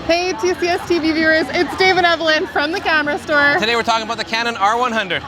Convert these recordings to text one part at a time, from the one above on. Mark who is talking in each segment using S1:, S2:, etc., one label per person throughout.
S1: Hey TCS TV viewers, it's Dave and Evelyn from the camera store.
S2: Today we're talking about the Canon R100.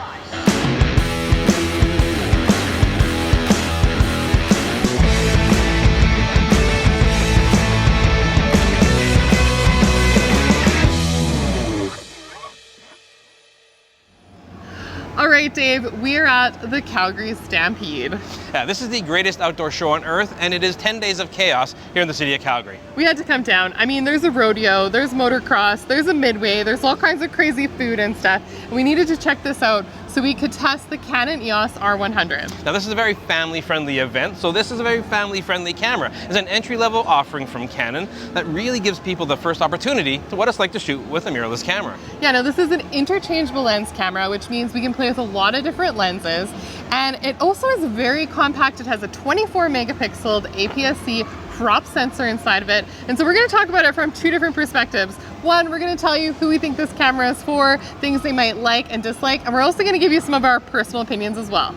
S1: All right, Dave, we're at the Calgary Stampede.
S2: Yeah, this is the greatest outdoor show on earth, and it is 10 days of chaos here in the city of Calgary.
S1: We had to come down. I mean, there's a rodeo, there's motocross, there's a midway, there's all kinds of crazy food and stuff. And we needed to check this out so we could test the Canon EOS R100.
S2: Now this is a very family-friendly event, so this is a very family-friendly camera. It's an entry-level offering from Canon that really gives people the first opportunity to what it's like to shoot with a mirrorless camera.
S1: Yeah, now this is an interchangeable lens camera, which means we can play with a lot of different lenses. And it also is very compact. It has a 24 megapixel APS-C crop sensor inside of it. And so we're going to talk about it from two different perspectives. One, we're going to tell you who we think this camera is for, things they might like and dislike, and we're also going to give you some of our personal opinions as well.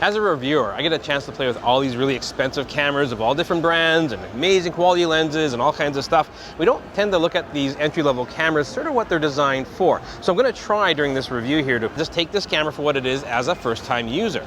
S2: As a reviewer, I get a chance to play with all these really expensive cameras of all different brands and amazing quality lenses and all kinds of stuff. We don't tend to look at these entry-level cameras, sort of what they're designed for. So I'm going to try during this review here to just take this camera for what it is as a first-time user.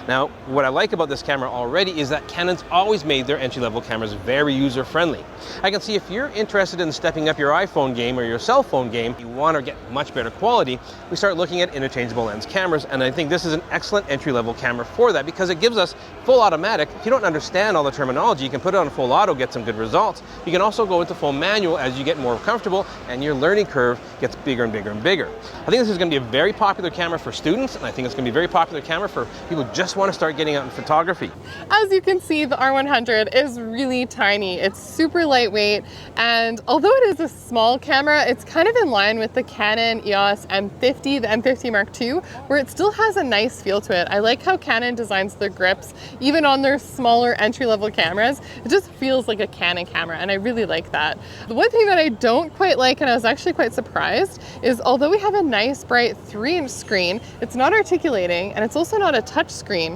S2: Now, what I like about this camera already is that Canon's always made their entry-level cameras very user-friendly. I can see if you're interested in stepping up your iPhone game or your cell phone game, you want to get much better quality, we start looking at interchangeable lens cameras, and I think this is an excellent entry-level camera for that because it gives us full automatic. If you don't understand all the terminology, you can put it on full auto, get some good results. You can also go into full manual as you get more comfortable and your learning curve gets bigger and bigger and bigger. I think this is going to be a very popular camera for students, and I think it's going to be a very popular camera for people who just want to start getting out in photography.
S1: As you can see, the R100 is really tiny. It's super lightweight, and although it is a small camera, it's kind of in line with the Canon EOS M50, the M50 Mark II, where it still has a nice feel to it. I like how Canon designs their grips, even on their smaller entry-lever cameras. It just feels like a Canon camera, and I really like that. The one thing that I don't quite like, and I was actually quite surprised, is although we have a nice bright 3-inch screen, it's not articulating, and it's also not a touch screen.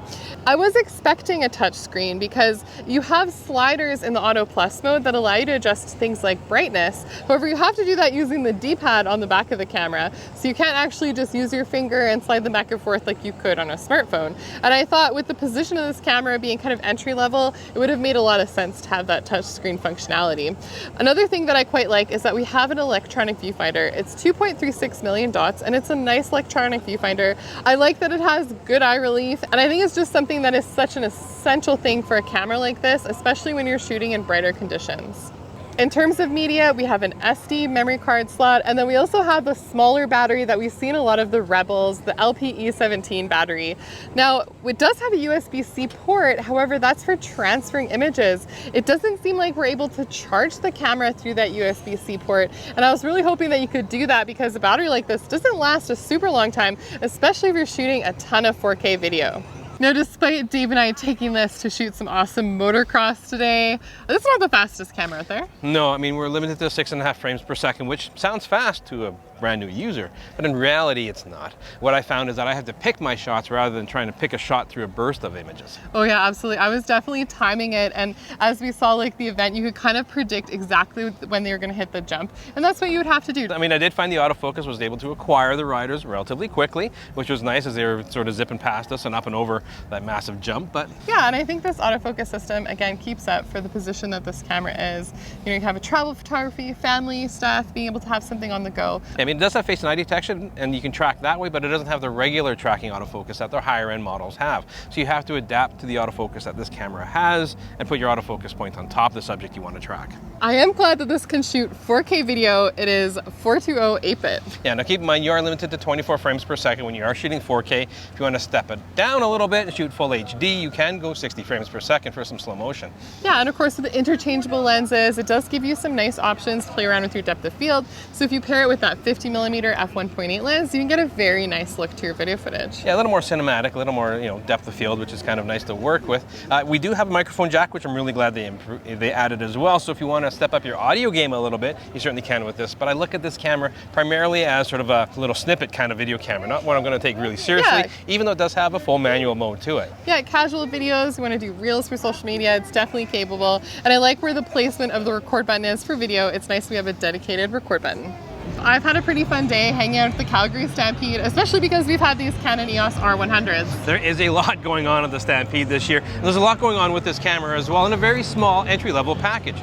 S1: I was expecting a touch screen because you have sliders in the Auto Plus mode that allow you to adjust things like brightness. However, you have to do that using the D-pad on the back of the camera. So you can't actually just use your finger and slide them back and forth like you could on a smartphone. And I thought with the position of this camera being kind of entry level, it would have made a lot of sense to have that touch screen functionality. Another thing that I quite like is that we have an electronic viewfinder. It's 2.36 million dots, and it's a nice electronic viewfinder. I like that it has good eye relief, and I think it's just something that is such an essential thing for a camera like this, especially when you're shooting in brighter conditions. In terms of media, we have an SD memory card slot, and then we also have a smaller battery that we see in a lot of the Rebels, the LPE17 battery. Now, it does have a USB-C port, however, that's for transferring images. It doesn't seem like we're able to charge the camera through that USB-C port, and I was really hoping that you could do that because a battery like this doesn't last a super long time, especially if you're shooting a ton of 4K video. Now, despite Dave and I taking this to shoot some awesome motocross today, this is not the fastest camera out there.
S2: No, I mean, we're limited to 6.5 frames per second, which sounds fast to a brand new user, but in reality it's not. What I found is that I have to pick my shots rather than trying to pick a shot through a burst of images.
S1: Oh yeah, absolutely. I was definitely timing it, and as we saw like the event, you could kind of predict exactly when they were going to hit the jump, and that's what you would have to do.
S2: I mean, I did find the autofocus was able to acquire the riders relatively quickly, which was nice as they were sort of zipping past us and up and over that massive jump. But
S1: yeah, and I think this autofocus system again keeps up for the position that this camera is. You know, you have a travel photography, family stuff, being able to have something on the go.
S2: I mean, it does have face and eye detection, and you can track that way, but it doesn't have the regular tracking autofocus that their higher end models have. So you have to adapt to the autofocus that this camera has and put your autofocus point on top of the subject you want to track.
S1: I am glad that this can shoot 4K video. It is 420 8-bit.
S2: Yeah, now keep in mind you are limited to 24 frames per second when you are shooting 4K. If you want to step it down a little bit and shoot full HD, you can go 60 frames per second for some slow motion.
S1: Yeah, and of course with the interchangeable lenses, it does give you some nice options to play around with your depth of field. So if you pair it with that 50mm f1.8 lens, you can get a very nice look to your video footage.
S2: Yeah, a little more cinematic, a little more, depth of field, which is kind of nice to work with. We do have a microphone jack, which I'm really glad they added as well. So if you want to step up your audio game a little bit, you certainly can with this. But I look at this camera primarily as sort of a little snippet kind of video camera, not one I'm going to take really seriously, even though it does have a full manual mode to it.
S1: Yeah, casual videos, you want to do reels for social media, it's definitely capable. And I like where the placement of the record button is for video. It's nice we have a dedicated record button. I've had a pretty fun day hanging out at the Calgary Stampede, especially because we've had these Canon EOS R100s.
S2: There is a lot going on at the Stampede this year. And there's a lot going on with this camera as well in a very small entry-level package.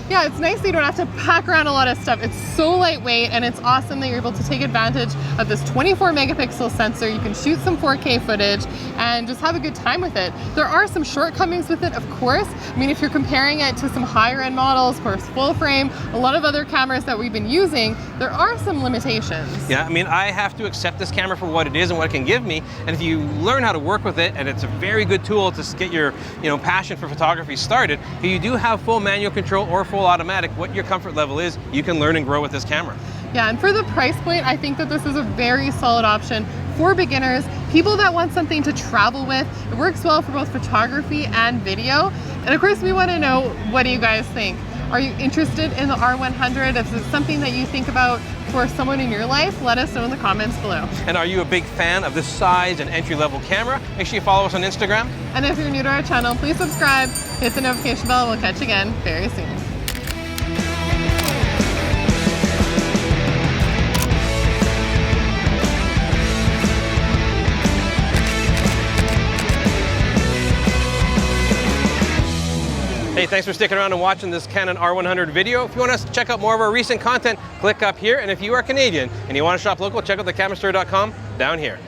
S1: Yeah, it's nice that you don't have to pack around a lot of stuff. It's so lightweight, and it's awesome that you're able to take advantage of this 24 megapixel sensor. You can shoot some 4K footage and just have a good time with it. There are some shortcomings with it, of course. I mean, if you're comparing it to some higher end models, of course, full frame, a lot of other cameras that we've been using, there are some limitations.
S2: Yeah, I mean, I have to accept this camera for what it is and what it can give me. And if you learn how to work with it, and it's a very good tool to get your passion for photography started, if you do have full manual control or full automatic, what your comfort level is, you can learn and grow with this camera.
S1: Yeah, and for the price point, I think that this is a very solid option for beginners, people that want something to travel with. It works well for both photography and video. And of course, we want to know, what do you guys think? Are you interested in the R100? If it's something that you think about for someone in your life, let us know in the comments below.
S2: And are you a big fan of this size and entry-level camera? Make sure you follow us on Instagram.
S1: And if you're new to our channel, please subscribe, hit the notification bell, and we'll catch you again very soon.
S2: Hey, thanks for sticking around and watching this Canon R100 video. If you want to check out more of our recent content, click up here. And if you are Canadian and you want to shop local, check out thecamerastore.com down here.